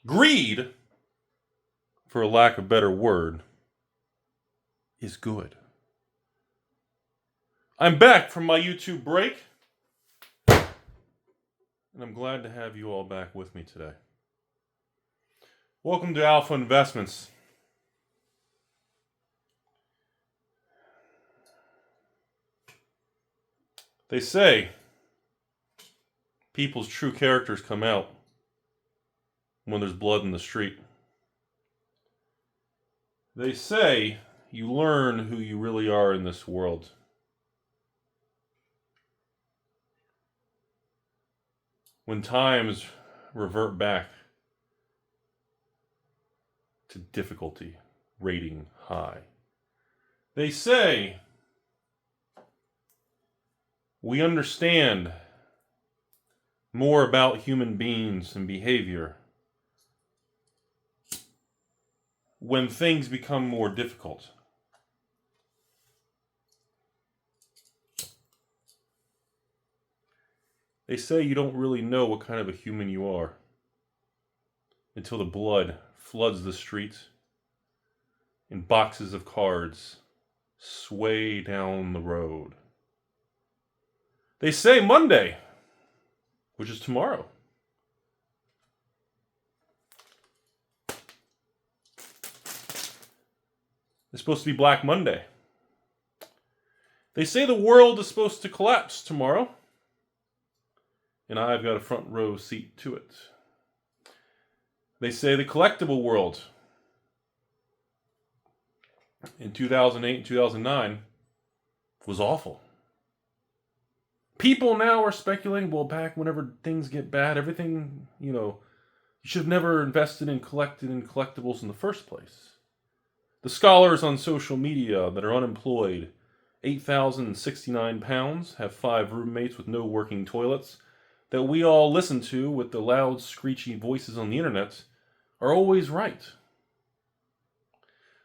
Greed, for a lack of a better word, is good. I'm back from my YouTube break, and I'm glad to have you all back with me today. Welcome to Alpha Investments. They say people's true characters come out when there's blood in the street. They say you learn who you really are in this world. When times revert back to difficulty rating high. They say we understand more about human beings and behavior when things become more difficult. They say you don't really know what kind of a human you are until the blood floods the streets and boxes of cards sway down the road. They say Monday, which is tomorrow, it's supposed to be Black Monday. They say the world is supposed to collapse tomorrow, and I've got a front row seat to it. They say the collectible world in 2008 and 2009 was awful. People now are speculating, well, back whenever things get bad, everything, you should have never invested in collectibles in the first place. The scholars on social media that are unemployed, 8,069 pounds, have 5 roommates with no working toilets, that we all listen to with the loud, screechy voices on the internet, are always right.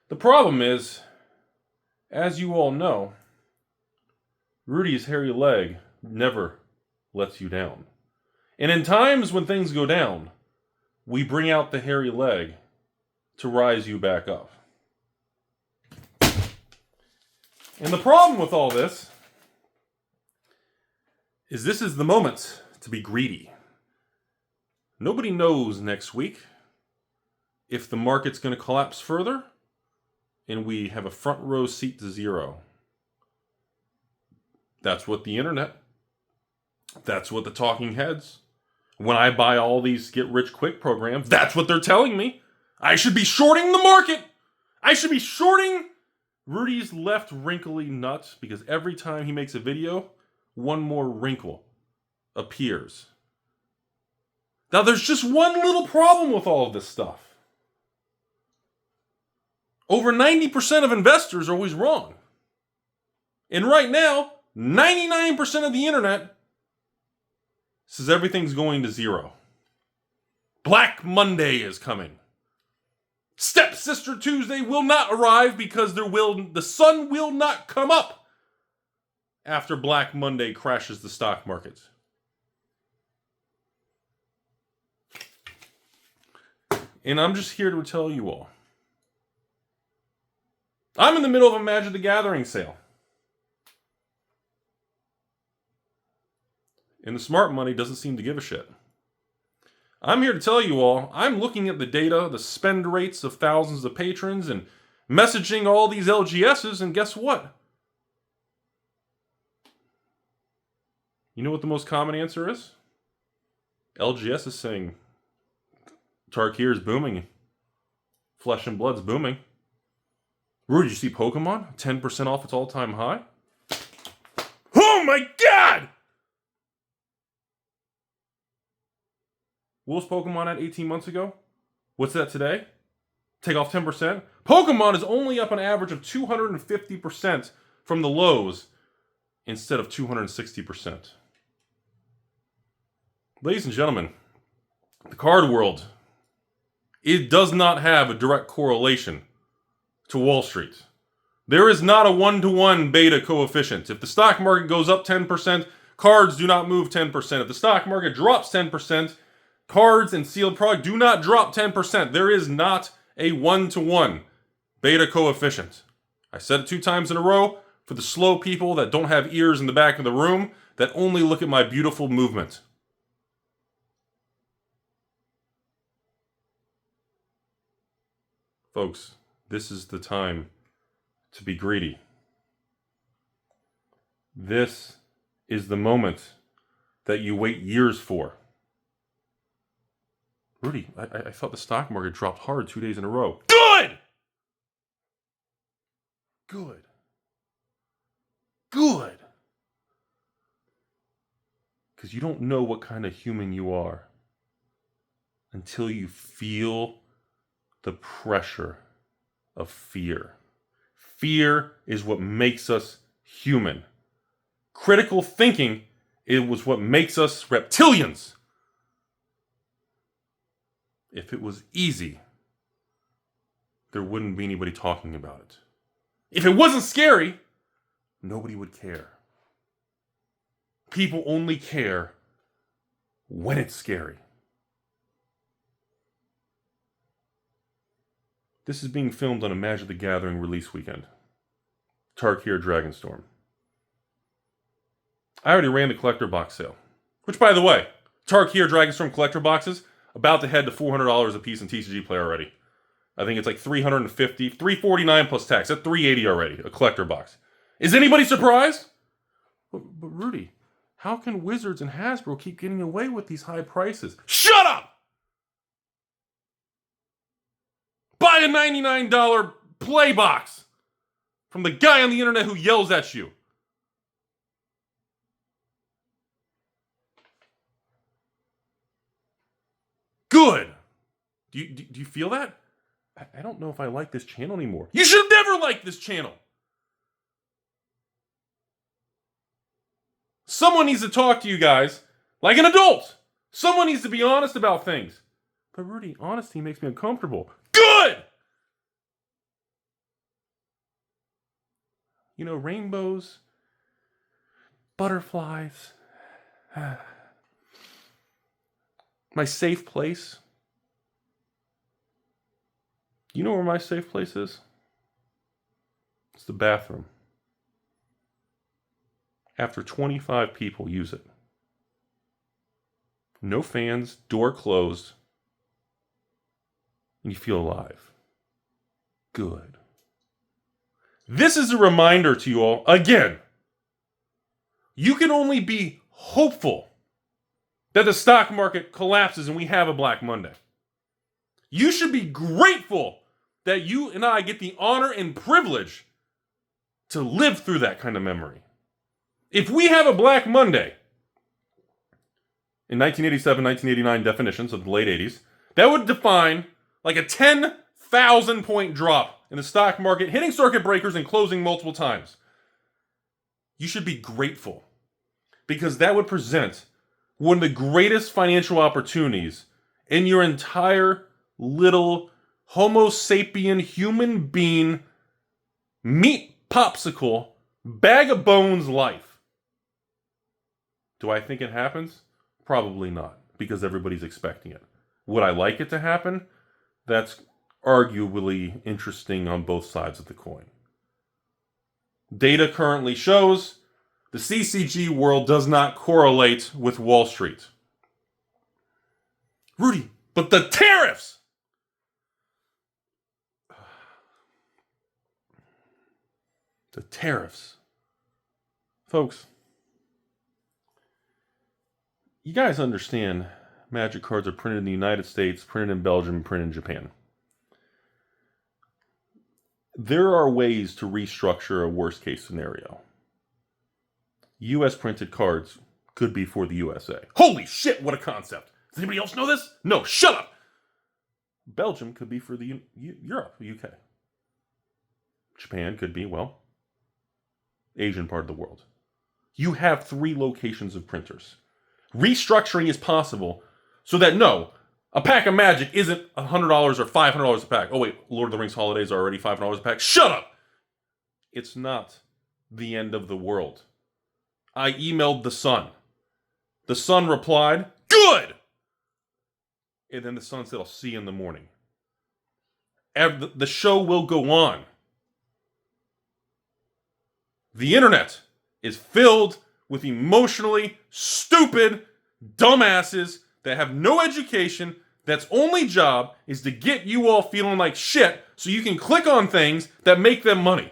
The problem is, as you all know, Rudy's hairy leg never lets you down. And in times when things go down, we bring out the hairy leg to rise you back up. And the problem with all this is the moment to be greedy. Nobody knows next week if the market's going to collapse further and we have a front row seat to zero. That's what the internet, that's what the talking heads, when I buy all these get-rich-quick programs, that's what they're telling me. I should be shorting the market. I should be shorting Rudy's left wrinkly nuts, because every time he makes a video, one more wrinkle appears. Now, there's just one little problem with all of this stuff. Over 90% of investors are always wrong. And right now, 99% of the internet says everything's going to zero. Black Monday is coming. Stepsister Tuesday will not arrive because the sun will not come up after Black Monday crashes the stock market. And I'm just here to tell you all, I'm in the middle of a Magic the Gathering sale. And the smart money doesn't seem to give a shit. I'm here to tell you all, I'm looking at the data, the spend rates of thousands of patrons, and messaging all these LGSs, and guess what? You know what the most common answer is? LGS is saying, Tarkir is booming. Flesh and Blood's booming. Rudy, did you see Pokemon? 10% off its all-time high? Oh my god! What was Pokemon at 18 months ago? What's that today? Take off 10%? Pokemon is only up an average of 250% from the lows instead of 260%. Ladies and gentlemen, the card world, it does not have a direct correlation to Wall Street. There is not a 1-to-1 beta coefficient. If the stock market goes up 10%, cards do not move 10%. If the stock market drops 10%, cards and sealed product do not drop 10%. There is not a 1-to-1 beta coefficient. I said it 2 times in a row for the slow people that don't have ears in the back of the room that only look at my beautiful movement. Folks, this is the time to be greedy. This is the moment that you wait years for. Rudy, I thought the stock market dropped hard 2 days in a row. Good! Good. Good. Because you don't know what kind of human you are until you feel the pressure of fear. Fear is what makes us human. Critical thinking was what makes us reptilians. If it was easy, there wouldn't be anybody talking about it. If it wasn't scary, nobody would care. People only care when it's scary. This is being filmed on a Magic the Gathering release weekend. Tarkir Dragonstorm. I already ran the collector box sale. Which, by the way, Tarkir Dragonstorm collector boxes, about to head to $400 a piece in TCG Play already. I think it's like $350, $349 plus tax. That's $380 already, a collector box. Is anybody surprised? But Rudy, how can Wizards and Hasbro keep getting away with these high prices? Shut up! Buy a $99 play box from the guy on the internet who yells at you. Good. Do you feel that? I don't know if I like this channel anymore. You should have never liked this channel. Someone needs to talk to you guys like an adult. Someone needs to be honest about things. But Rudy, honesty makes me uncomfortable. Good! You know, rainbows, butterflies, my safe place. You know where my safe place is? It's the bathroom. After 25 people use it. No fans, door closed, and you feel alive. Good. This is a reminder to you all, again, you can only be hopeful that the stock market collapses and we have a Black Monday. You should be grateful that you and I get the honor and privilege to live through that kind of memory. If we have a Black Monday, in 1987, 1989 definitions of the late 80s, that would define like a 10,000 point drop in the stock market, hitting circuit breakers and closing multiple times. You should be grateful because that would present one of the greatest financial opportunities in your entire little Homo sapien human being meat popsicle bag of bones life. Do I think it happens? Probably not, because everybody's expecting it. Would I like it to happen? That's arguably interesting on both sides of the coin. Data currently shows the CCG world does not correlate with Wall Street. Rudy, but the tariffs! The tariffs. Folks, you guys understand Magic cards are printed in the United States, printed in Belgium, and printed in Japan. There are ways to restructure a worst case scenario. US printed cards could be for the USA. Holy shit, what a concept. Does anybody else know this? No, shut up. Belgium could be for the Europe, UK. Japan could be, well, Asian part of the world. You have 3 locations of printers. Restructuring is possible so that no, a pack of Magic isn't $100 or $500 a pack. Oh wait, Lord of the Rings holidays are already $500 a pack. Shut up! It's not the end of the world. I emailed the Sun. The Sun replied, good! and then the sun said, I'll see you in the morning. The show will go on. The internet is filled with emotionally stupid dumbasses that have no education, that's only job is to get you all feeling like shit so you can click on things that make them money.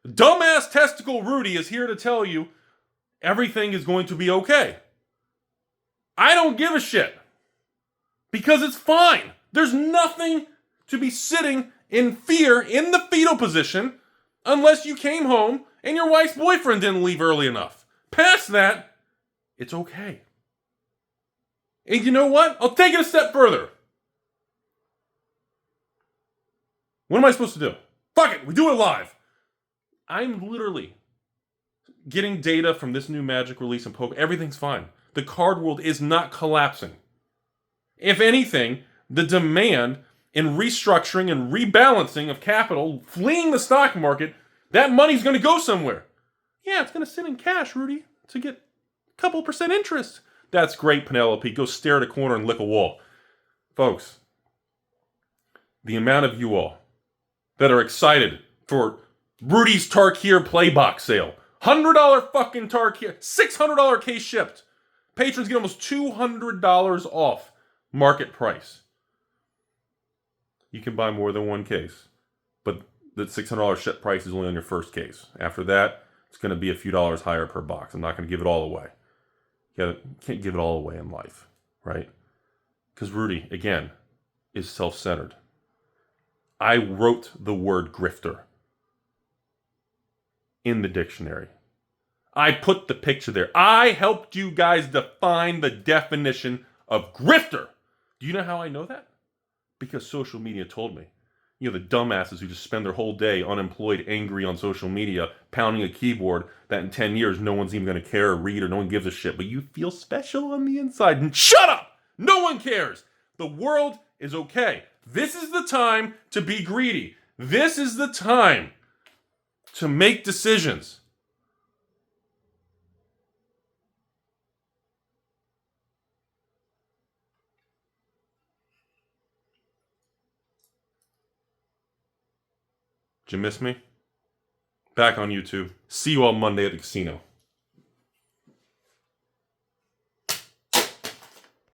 Dumbass testicle Rudy is here to tell you everything is going to be okay. I don't give a shit. Because it's fine. There's nothing to be sitting in fear in the fetal position unless you came home and your wife's boyfriend didn't leave early enough. Past that, it's okay. And you know what? I'll take it a step further. What am I supposed to do? Fuck it, we do it live. I'm literally getting data from this new Magic release and poker. Everything's fine. The card world is not collapsing. If anything, the demand in restructuring and rebalancing of capital, fleeing the stock market, that money's going to go somewhere. Yeah, it's going to sit in cash, Rudy, to get a couple % interest. That's great, Penelope. Go stare at a corner and lick a wall. Folks, the amount of you all that are excited for Rudy's Tarkir Playbox sale. $100 fucking Tarkir. $600 case shipped. Patrons get almost $200 off market price. You can buy more than one case. But the $600 ship price is only on your first case. After that, it's going to be a few dollars higher per box. I'm not going to give it all away. You can't give it all away in life, right? Because Rudy, again, is self-centered. I wrote the word grifter in the dictionary. I put the picture there. I helped you guys define the definition of grifter. Do you know how I know that? Because social media told me. You know, the dumbasses who just spend their whole day unemployed, angry on social media, pounding a keyboard that in 10 years no one's even going to care or read or no one gives a shit, but you feel special on the inside. And shut up! No one cares! The world is okay. This is the time to be greedy. This is the time to make decisions. Did you miss me? Back on YouTube. See you all Monday at the casino.